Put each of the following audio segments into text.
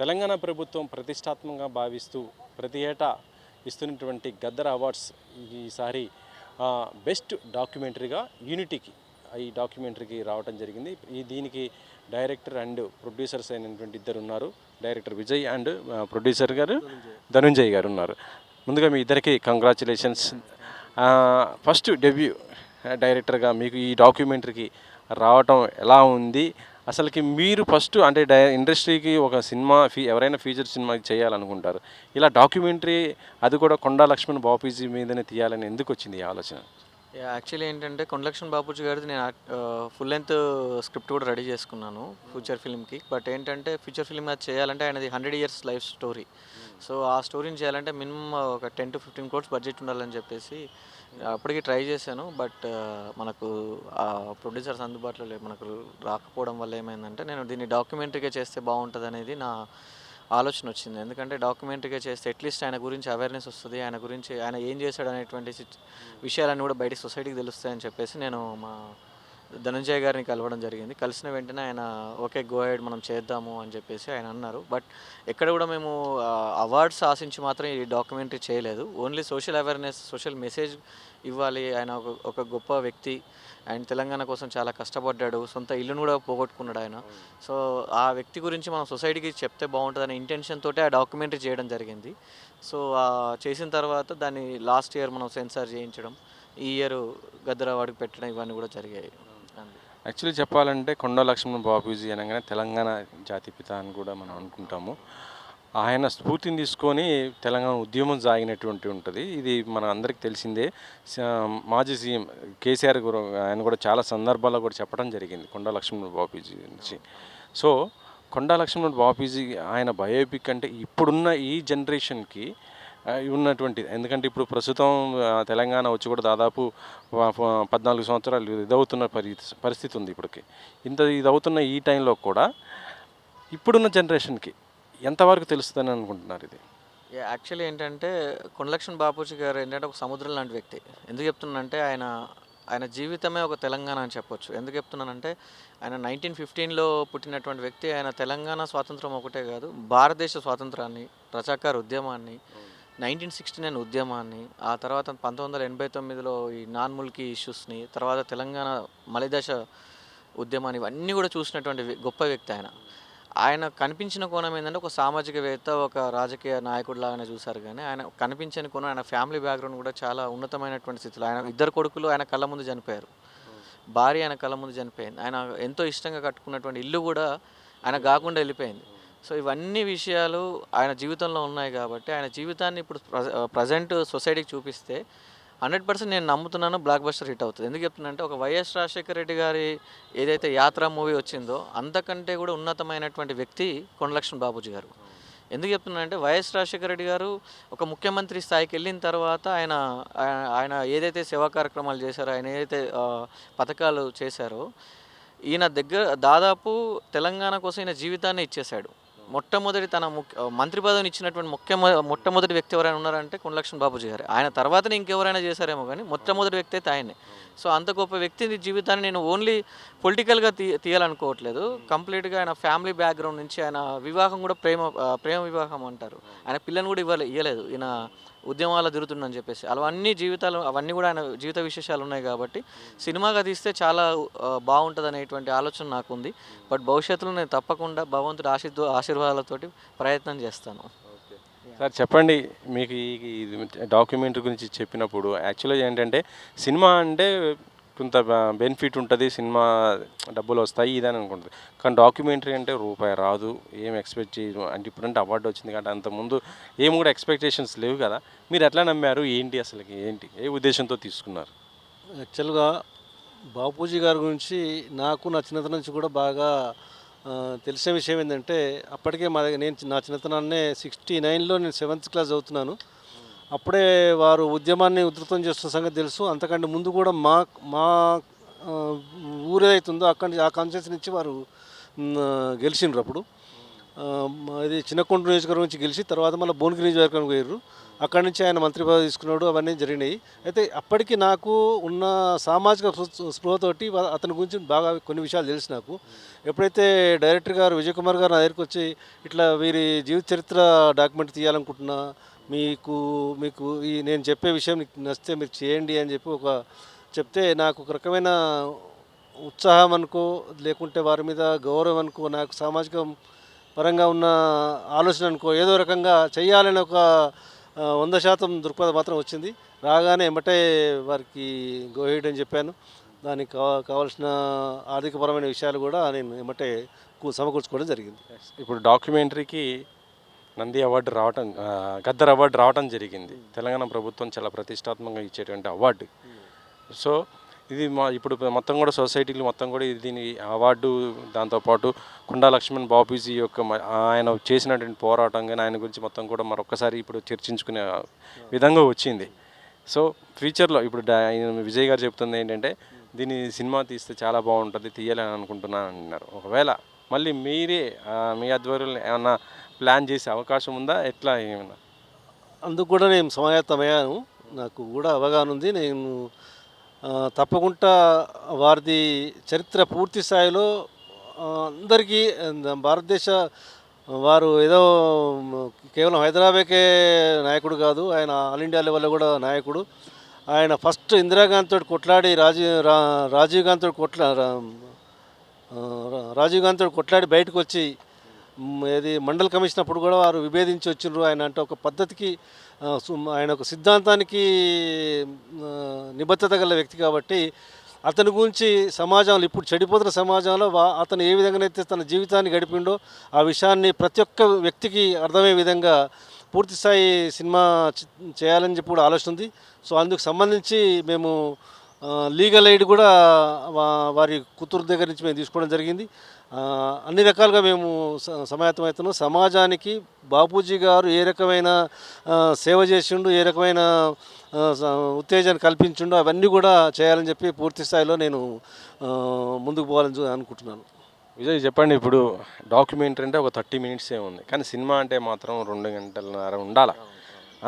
తెలంగాణ ప్రభుత్వం ప్రతిష్టాత్మకంగా భావిస్తూ ప్రతి ఏటా ఇస్తున్నటువంటి గద్దర్ అవార్డ్స్ ఈసారి బెస్ట్ డాక్యుమెంటరీగా యూనిటీకి ఈ డాక్యుమెంటరీకి రావడం జరిగింది. దీనికి డైరెక్టర్ అండ్ ప్రొడ్యూసర్స్ అయినటువంటి ఇద్దరు ఉన్నారు. డైరెక్టర్ విజయ్ అండ్ ప్రొడ్యూసర్ గారు ధనుంజయ్ గారు ఉన్నారు. ముందుగా మీ ఇద్దరికి కంగ్రాచులేషన్స్. ఫస్ట్ డెబ్యూ డైరెక్టర్గా మీకు ఈ డాక్యుమెంటరీకి రావటం ఎలా ఉంది? అసలుకి మీరు ఫస్ట్ అంటే ఇండస్ట్రీకి ఒక సినిమా ఎవరైనా ఫీచర్ సినిమా చేయాలనుకుంటారు. ఇలా డాక్యుమెంటరీ అది కూడా కొండా లక్ష్మణ్ బాపూజీ మీదనే తీయాలని ఎందుకు వచ్చింది ఈ ఆలోచన? యాక్చువల్లీ ఏంటంటే కొండలక్ష్మణ్ బాపూజీ గారిది నేను ఫుల్ లెంత్ స్క్రిప్ట్ కూడా రెడీ చేసుకున్నాను ఫ్యూచర్ ఫిల్మ్కి. బట్ ఏంటంటే ఫ్యూచర్ ఫిల్మ్ అది చేయాలంటే ఆయనది 100 years లైఫ్ స్టోరీ. సో ఆ స్టోరీని చేయాలంటే మినిమం ఒక 10 to 15 crores బడ్జెట్ ఉండాలని చెప్పేసి అప్పటికి ట్రై చేశాను. బట్ మనకు ఆ ప్రొడ్యూసర్స్ అందుబాటులో మనకు రాకపోవడం వల్ల ఏమైందంటే నేను దీన్ని డాక్యుమెంటరీగా చేస్తే బాగుంటుంది అనేది నా ఆలోచన వచ్చింది. ఎందుకంటే డాక్యుమెంటరీగా చేస్తే అట్లీస్ట్ ఆయన గురించి అవేర్నెస్ వస్తుంది, ఆయన గురించి ఆయన ఏం చేశాడు అనేటువంటి విషయాలన్నీ కూడా బయట సొసైటీకి తెలుస్తాయని చెప్పేసి నేను మా ధనంజయ్ గారిని కలవడం జరిగింది. కలిసిన వెంటనే ఆయన ఓకే గో హెడ్ మనం చేద్దాము అని చెప్పేసి ఆయన అన్నారు. బట్ ఎక్కడ కూడా మేము అవార్డ్స్ ఆశించి మాత్రం ఈ డాక్యుమెంటరీ చేయలేదు. Only social awareness, social message ఇవ్వాలి. ఆయన ఒక గొప్ప వ్యక్తి, ఆయన తెలంగాణ కోసం చాలా కష్టపడ్డాడు, సొంత ఇల్లును కూడా పోగొట్టుకున్నాడు ఆయన. సో ఆ వ్యక్తి గురించి మనం సొసైటీకి చెప్తే బాగుంటుందనే ఇంటెన్షన్ తోటే ఆ డాక్యుమెంటరీ చేయడం జరిగింది. సో చేసిన తర్వాత దాన్ని లాస్ట్ ఇయర్ మనం సెన్సార్ చేయించడం, ఈ ఇయర్ గద్దర్ అవార్డుకి పెట్టడం ఇవన్నీ కూడా జరిగాయి. యాక్చువల్లీ చెప్పాలంటే కొండా లక్ష్మణ్ బాపూజీ అనగానే తెలంగాణ జాతిపిత అని కూడా మనం అనుకుంటాము. ఆయన స్ఫూర్తిని తీసుకొని తెలంగాణ ఉద్యమం సాగినటువంటి ఉంటుంది. ఇది మన అందరికీ తెలిసిందే. మాజీ సీఎం కేసీఆర్ ఆయన కూడా చాలా సందర్భాల్లో కూడా చెప్పడం జరిగింది కొండా లక్ష్మణ్ బాపూజీ గురించి. సో కొండా లక్ష్మణ్ బాపూజీ ఆయన బయోపిక్ అంటే ఇప్పుడున్న ఈ జనరేషన్కి ఉన్నటువంటిది. ఎందుకంటే ఇప్పుడు ప్రస్తుతం తెలంగాణ వచ్చి కూడా దాదాపు 14 సంవత్సరాలు ఇదవుతున్న పరిస్థితి ఉంది. ఇప్పటికి ఇదవుతున్న ఈ టైంలో కూడా ఇప్పుడున్న జనరేషన్కి ఎంతవరకు తెలుస్తుందని అనుకుంటున్నారు ఇది? యాక్చువల్లీ ఏంటంటే కొండలక్ష్మణ్ బాపూజీ గారు ఏంటంటే ఒక సముద్రం లాంటి వ్యక్తి. ఎందుకు చెప్తున్నానంటే ఆయన జీవితమే ఒక తెలంగాణ అని చెప్పొచ్చు. ఎందుకు చెప్తున్నానంటే ఆయన 1915లో పుట్టినటువంటి వ్యక్తి. ఆయన తెలంగాణ స్వాతంత్రం ఒకటే కాదు, భారతదేశ స్వాతంత్రాన్ని, రజాకార్ ఉద్యమాన్ని, 1969 ఉద్యమాన్ని, ఆ తర్వాత 1989లో ఈ నాన్ ముల్కీ ఇష్యూస్ని, తర్వాత తెలంగాణ మలిదశ ఉద్యమాన్ని, ఇవన్నీ కూడా చూసినటువంటి గొప్ప వ్యక్తి ఆయన. ఆయన కనిపించిన కోణం ఏంటంటే ఒక సామాజికవేత్త, ఒక రాజకీయ నాయకుడు లాగానే చూశారు. కానీ ఆయన కనిపించని కోణం, ఆయన ఫ్యామిలీ బ్యాక్గ్రౌండ్ కూడా చాలా ఉన్నతమైనటువంటి స్థితిలో. ఆయన 2 కొడుకులు ఆయన కళ్ళ ముందు చనిపోయారు, భార్య ఆయన కళ్ళ ముందు చనిపోయింది, ఆయన ఎంతో ఇష్టంగా కట్టుకున్నటువంటి ఇల్లు కూడా ఆయన కాకుండా వెళ్ళిపోయింది. సో ఇవన్నీ విషయాలు ఆయన జీవితంలో ఉన్నాయి కాబట్టి ఆయన జీవితాన్ని ఇప్పుడు ప్రజెంట్ సొసైటీకి చూపిస్తే 100% నేను నమ్ముతున్నాను బ్లాక్ బస్టర్ హిట్ అవుతుంది. ఎందుకు చెప్తున్నానంటే ఒక వైఎస్ రాజశేఖర రెడ్డి గారి ఏదైతే యాత్ర మూవీ వచ్చిందో అంతకంటే కూడా ఉన్నతమైనటువంటి వ్యక్తి కొండలక్ష్మణ్ బాపూజీ గారు. ఎందుకు చెప్తున్నానంటే వైఎస్ రాజశేఖర రెడ్డి గారు ఒక ముఖ్యమంత్రి స్థాయికి వెళ్ళిన తర్వాత ఆయన ఏదైతే సేవా కార్యక్రమాలు చేశారో, ఆయన ఏదైతే పథకాలు చేశారో, ఈయన దగ్గర దాదాపు తెలంగాణ కోసం ఈయన జీవితాన్ని ఇచ్చేశాడు. మొట్టమొదటి తన మంత్రి పదవిని ఇచ్చినటువంటి మొట్టమొదటి వ్యక్తి ఎవరైనా ఉన్నారంటే కొండలక్ష్మణ్ బాపూజీ గారు. ఆయన తర్వాతనే ఇంకెవరైనా చేశారేమో కానీ మొట్టమొదటి వ్యక్తి అయితే ఆయనే. సో అంత గొప్ప వ్యక్తి జీవితాన్ని నేను ఓన్లీ పొలిటికల్గా తీయాలనుకోవట్లేదు. కంప్లీట్గా ఆయన ఫ్యామిలీ బ్యాక్గ్రౌండ్ నుంచి, ఆయన వివాహం కూడా ప్రేమ వివాహం అంటారు, ఆయన పిల్లని కూడా ఇవ్వలేదు, ఈయన ఉద్యమాలు తిరుగుతుందని చెప్పేసి. అవన్నీ జీవితాలు, అవన్నీ కూడా ఆయన జీవిత విశేషాలు ఉన్నాయి కాబట్టి సినిమాగా తీస్తే చాలా బాగుంటుంది అనేటువంటి ఆలోచన నాకు ఉంది. బట్ భవిష్యత్తులో నేను తప్పకుండా భగవంతుడి ఆశీర్వాదాలతోటి ప్రయత్నం చేస్తాను. సార్ చెప్పండి, మీకు ఈ డాక్యుమెంటరీ గురించి చెప్పినప్పుడు యాక్చువల్గా ఏంటంటే సినిమా అంటే కొంత బెనిఫిట్ ఉంటుంది, సినిమా డబ్బులు వస్తాయి ఇదని అనుకుంటుంది. కానీ డాక్యుమెంటరీ అంటే రూపాయి రాదు, ఏం ఎక్స్పెక్ట్ చేయరు. అంటే ఇప్పుడంటే అవార్డు వచ్చింది కాబట్టి అంతకుముందు ఏం కూడా ఎక్స్పెక్టేషన్స్ లేవు కదా. మీరు ఎట్లా నమ్మారు? ఏంటి అసలుకి ఏ ఉద్దేశంతో తీసుకున్నారు? యాక్చువల్గా బాపూజీ గారి గురించి నాకు నా చిన్నతనం నుంచి కూడా బాగా తెలిసిన విషయం ఏంటంటే, అప్పటికే నా చిన్నతనాన్నే 69లో నేను 7th క్లాస్ చదువుతున్నాను. అప్పుడే వారు ఉద్యమాన్ని ఉధృతం చేస్తున్న సంగతి తెలుసు. అంతకంటే ముందు కూడా మా ఊరేదైతుందో అక్కడి ఆ కాన్స్టిట్యూన్సీ నుంచి వారు గెలిచిండ్రు. అప్పుడు ఇది చిన్నకొండ నియోజకవర్గం నుంచి గెలిచి తర్వాత మళ్ళీ భువనగిరి నియోజకవర్గం పోయారు. అక్కడి నుంచి ఆయన మంత్రి పదవి తీసుకున్నాడు, అవన్నీ జరిగినాయి. అయితే అప్పటికి నాకు ఉన్న సామాజిక స్పృహతోటి అతని గురించి బాగా కొన్ని విషయాలు తెలుసు నాకు. ఎప్పుడైతే డైరెక్టర్ గారు విజయ్ కుమార్ గారు నా దగ్గరికి వచ్చి ఇట్లా వీరి జీవిత చరిత్ర డాక్యుమెంట్ తీయాలనుకుంటున్నా, మీకు మీకు ఈ నేను చెప్పే విషయం మీకు నచ్చితే మీరు చేయండి అని చెప్పి చెప్తే నాకు ఒక రకమైన ఉత్సాహం అనుకో, లేకుంటే వారి మీద గౌరవం అనుకో, నాకు సామాజిక పరంగా ఉన్న ఆలోచన అనుకో, ఏదో రకంగా చెయ్యాలని ఒక 100% దృక్పథం మాత్రం వచ్చింది. రాగానే ఎమ్మటే వారికి గో హెడ్ అని చెప్పాను. దానికి కావాల్సిన ఆర్థికపరమైన విషయాలు కూడా నేను ఎమ్మటే సమకూర్చుకోవడం జరిగింది. ఇప్పుడు డాక్యుమెంటరీకి నంది అవార్డు రావటం, గద్దర్ అవార్డు రావటం జరిగింది. తెలంగాణ ప్రభుత్వం చాలా ప్రతిష్టాత్మకంగా ఇచ్చేటువంటి అవార్డు. సో ఇది ఇప్పుడు మొత్తం కూడా సొసైటీలు మొత్తం కూడా దీని అవార్డు, దాంతోపాటు కొండా లక్ష్మణ్ బాపూజీ యొక్క ఆయన చేసినటువంటి పోరాటం కానీ ఆయన గురించి మొత్తం కూడా మరొకసారి ఇప్పుడు చర్చించుకునే విధంగా వచ్చింది. సో ఫ్యూచర్లో ఇప్పుడు విజయ్ గారు చెప్తుంది ఏంటంటే దీన్ని సినిమా తీస్తే చాలా బాగుంటుంది, తీయాలని అనుకుంటున్నాను అన్నారు. ఒకవేళ మళ్ళీ మీరే మీ ఆధ్వర్యంలో ఏమన్నా ప్లాన్ చేసే అవకాశం ఉందా, ఎట్లా ఏమన్నా? అందుకు కూడా నేను సమాయత్తమయ్యాను. నాకు కూడా అవగాహన ఉంది. నేను తప్పకుండా వారిది చరిత్ర పూర్తి స్థాయిలో అందరికీ భారతదేశ వారు ఏదో కేవలం హైదరాబాద్కే నాయకుడు కాదు, ఆయన ఆల్ ఇండియా లెవెల్లో కూడా నాయకుడు. ఆయన ఫస్ట్ ఇందిరాగాంధీ తోటి కొట్లాడి రాజీవ్ గాంధీ తోటి కొట్లాడి బయటకు వచ్చి ఏది మండల్ కమిషన్ అప్పుడు కూడా వారు విభేదించి వచ్చిండ్రు. ఆయన అంటే ఒక పద్ధతికి ఆయన ఒక సిద్ధాంతానికి నిబద్ధత గల వ్యక్తి కాబట్టి అతని గురించి సమాజంలో ఇప్పుడు చెడిపోతున్న సమాజంలో అతను ఏ విధంగానైతే తన జీవితాన్ని గడిపిండో ఆ విషయాన్ని ప్రతి ఒక్క వ్యక్తికి అర్థమయ్యే విధంగా పూర్తిస్థాయి సినిమా చేయాలని చెప్పి కూడా ఆలోచన ఉంది. సో అందుకు సంబంధించి మేము లీగల్ ఎయిడ్ కూడా వారి కూతురు దగ్గర నుంచి మేము తీసుకోవడం జరిగింది. అన్ని రకాలుగా మేము సమాయత్తమవుతున్నాం. సమాజానికి బాపూజీ గారు ఏ రకమైన సేవ చేసిండు, ఏ రకమైన ఉత్తేజాన్ని కల్పించిండు, అవన్నీ కూడా చేయాలని చెప్పి పూర్తి స్థాయిలో నేను ముందుకు పోవాలని అనుకుంటున్నాను. విజయ్ చెప్పండి, ఇప్పుడు డాక్యుమెంటరీ అంటే ఒక 30 మినిట్సే ఉంది, కానీ సినిమా అంటే మాత్రం 2 గంటలన్నర ఉండాలి.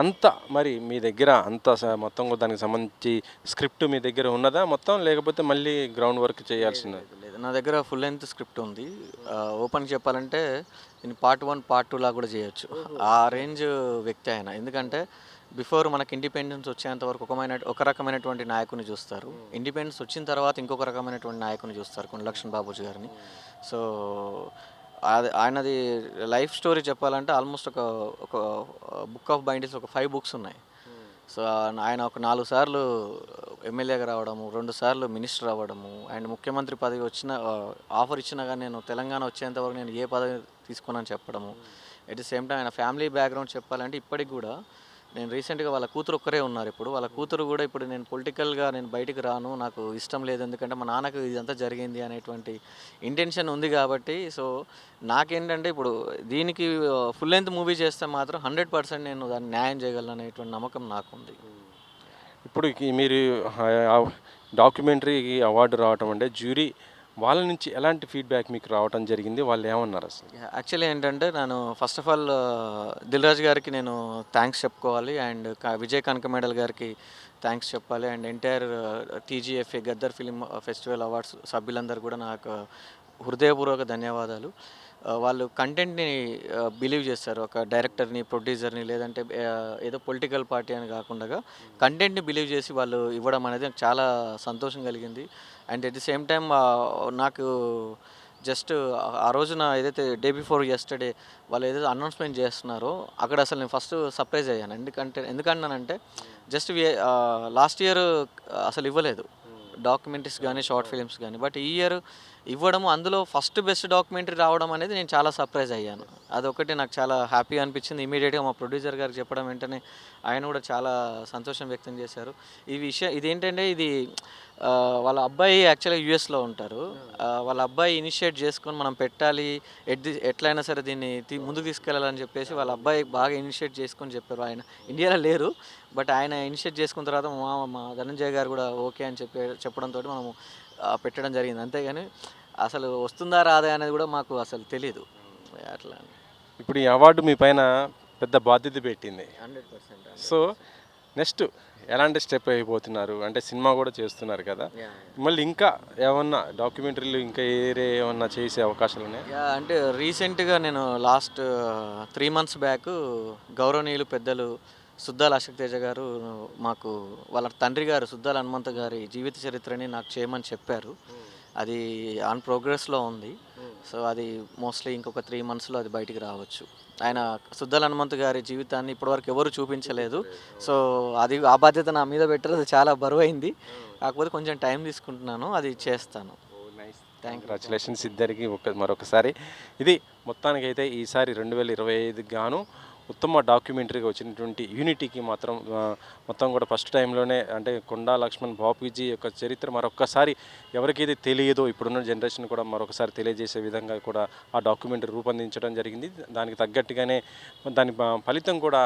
అంత మరి మీ దగ్గర అంత మొత్తం దానికి సంబంధించి స్క్రిప్ట్ మీ దగ్గర ఉన్నదా మొత్తం, లేకపోతే మళ్ళీ గ్రౌండ్ వర్క్ చేయాల్సిందే? లేదు, నా దగ్గర ఫుల్ లెంత్ స్క్రిప్ట్ ఉంది. ఓపెన్ చెప్పాలంటే దీన్ని పార్ట్ 1 పార్ట్ 2 లా కూడా చేయొచ్చు. ఆ రేంజ్ వ్యక్తి ఆయన. ఎందుకంటే బిఫోర్ మనకి ఇండిపెండెన్స్ వచ్చేంత వరకు ఒక రకమైనటువంటి నాయకుని చూస్తారు. ఇండిపెండెన్స్ వచ్చిన తర్వాత ఇంకొక రకమైనటువంటి నాయకుని చూస్తారు, కొండ లక్ష్మణ్ బాపూజీ గారిని. సో ఆయనది లైఫ్ స్టోరీ చెప్పాలంటే ఆల్మోస్ట్ ఒక బుక్ ఆఫ్ బైండిల్స్ ఒక 5 బుక్స్ ఉన్నాయి. సో ఆయన ఒక 4 సార్లు ఎమ్మెల్యేగా రావడము, 2 సార్లు మినిస్టర్ అవ్వడము, అండ్ ముఖ్యమంత్రి పదవి ఆఫర్ ఇచ్చినా కానీ నేను తెలంగాణ వచ్చేంత వరకు నేను ఏ పదవి తీసుకోనని చెప్పడము. ఎట్ ది సేమ్ టైం ఆయన ఫ్యామిలీ బ్యాక్గ్రౌండ్ చెప్పాలంటే ఇప్పటికి కూడా నేను రీసెంట్గా వాళ్ళ కూతురు ఒక్కరే ఉన్నారు. ఇప్పుడు వాళ్ళ కూతురు కూడా ఇప్పుడు నేను పొలిటికల్గా నేను బయటికి రాను, నాకు ఇష్టం లేదు, ఎందుకంటే మా నాన్నకు ఇదంతా జరిగింది అనేటువంటి ఇంటెన్షన్ ఉంది కాబట్టి. సో నాకేంటంటే ఇప్పుడు దీనికి ఫుల్ లెంత్ మూవీ చేస్తే మాత్రం 100% నేను దాన్ని న్యాయం చేయగలను అనేటువంటి నమ్మకం నాకు ఉంది. ఇప్పుడు మీరు డాక్యుమెంటరీకి అవార్డు రావటం అంటే జ్యూరీ వాళ్ళ నుంచి ఎలాంటి ఫీడ్బ్యాక్ మీకు రావటం జరిగింది, వాళ్ళు ఏమన్నారు అసలు? యాక్చువల్లీ ఏంటంటే నేను first of all Dil Raju గారికి నేను థ్యాంక్స్ చెప్పుకోవాలి, అండ్ విజయ్ కనకమేడల్ గారికి థ్యాంక్స్ చెప్పాలి, and entire TGFA Gaddar film festival awards సభ్యులందరూ కూడా నాకు హృదయపూర్వక ధన్యవాదాలు. వాళ్ళు కంటెంట్ని బిలీవ్ చేస్తారు, ఒక డైరెక్టర్ని, ప్రొడ్యూసర్ని, లేదంటే ఏదో పొలిటికల్ పార్టీ అని కాకుండా కంటెంట్ని బిలీవ్ చేసి వాళ్ళు ఇవ్వడం అనేది నాకు చాలా సంతోషం కలిగింది. And at the same time నాకు జస్ట్ ఆ రోజున ఏదైతే డే బిఫోర్ యెస్టర్డే వాళ్ళు ఏదైతే అనౌన్స్మెంట్ చేస్తున్నారో అక్కడ అసలు నేను ఫస్ట్ సర్ప్రైజ్ అయ్యాను. ఎందుకన్నానంటే జస్ట్ లాస్ట్ ఇయర్ అసలు ఇవ్వలేదు డాక్యుమెంటరీస్ కానీ షార్ట్ ఫిలిమ్స్ కానీ, బట్ ఈ ఇయర్ ఇవ్వడము, అందులో ఫస్ట్ బెస్ట్ డాక్యుమెంటరీ రావడం అనేది నేను చాలా సర్ప్రైజ్ అయ్యాను. అదొకటి నాకు చాలా హ్యాపీగా అనిపించింది. ఇమీడియట్గా మా ప్రొడ్యూసర్ గారికి చెప్పడం వెంటనే ఆయన కూడా చాలా సంతోషం వ్యక్తం చేశారు. ఇదేంటంటే ఇది వాళ్ళ అబ్బాయి యాక్చువల్గా యూఎస్లో ఉంటారు. వాళ్ళ అబ్బాయి ఇనిషియేట్ చేసుకొని మనం పెట్టాలి, ఎట్లయినా సరే దీన్ని ముందుకు తీసుకెళ్ళాలని చెప్పేసి వాళ్ళ అబ్బాయి బాగా ఇనిషియేట్ చేసుకొని చెప్పారు. ఆయన ఇండియాలో లేరు, బట్ ఆయన ఇనిషియేట్ చేసుకున్న తర్వాత మా ధనంజయ్ గారు కూడా ఓకే అని చెప్పడంతో మనము పెట్టడం జరిగింది. అంతేగాని అసలు వస్తుందా రాదా అనేది కూడా మాకు అసలు తెలీదు అట్లా. ఇప్పుడు ఈ అవార్డు మీ పైన పెద్ద బాధ్యత పెట్టింది. 100%. సో నెక్స్ట్ ఎలాంటి స్టెప్ అయిపోతున్నారు అంటే సినిమా కూడా చేస్తున్నారు కదా, మళ్ళీ ఇంకా ఏమన్నా డాక్యుమెంటరీలు ఇంకా ఏరే ఏమన్నా చేసే అవకాశాలు ఉన్నాయి? యా అంటే రీసెంట్గా నేను లాస్ట్ 3 months బ్యాక్ గౌరవనీయులు పెద్దలు సుద్దాల అశోక్ తేజ గారు మాకు వాళ్ళ తండ్రి గారు సుద్దాల హనుమంత గారి జీవిత చరిత్రని నాకు చేయమని చెప్పారు. అది ఆన్ ప్రోగ్రెస్లో ఉంది. సో అది మోస్ట్లీ ఇంకొక 3 monthsలో అది బయటికి రావచ్చు. ఆయన సుద్దాల హనుమంత్ గారి జీవితాన్ని ఇప్పటివరకు ఎవరు చూపించలేదు. సో అది ఆ బాధ్యత నా మీద పెట్టారు. అది చాలా బరువైంది. కాకపోతే కొంచెం టైం తీసుకుంటున్నాను, అది చేస్తాను. కంగ్రాచులేషన్స్ ఇద్దరికి మరొకసారి. ఇది మొత్తానికైతే ఈసారి 2025 గాను ఉత్తమ డాక్యుమెంటరీగా వచ్చినటువంటి యూనిటీకి మాత్రం మొత్తం కూడా ఫస్ట్ టైంలోనే అంటే కొండా లక్ష్మణ్ బాపూజీ యొక్క చరిత్ర మరొకసారి ఎవరికైతే తెలియదో ఇప్పుడున్న జనరేషన్ కూడా మరొకసారి తెలియజేసే విధంగా కూడా ఆ డాక్యుమెంటరీ రూపొందించడం జరిగింది. దానికి తగ్గట్టుగానే దాని ఫలితం కూడా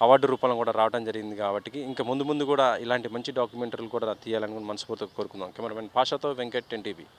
అవార్డు రూపంలో కూడా రావడం జరిగింది. కాబట్టి ఇంకా ముందు ముందు కూడా ఇలాంటి మంచి డాక్యుమెంటరీలు కూడా తీయాలని మనస్ఫూర్తిగా కోరుకుందాం. కెమెరామెన్ పాషాతో వెంకట్, 10 TV.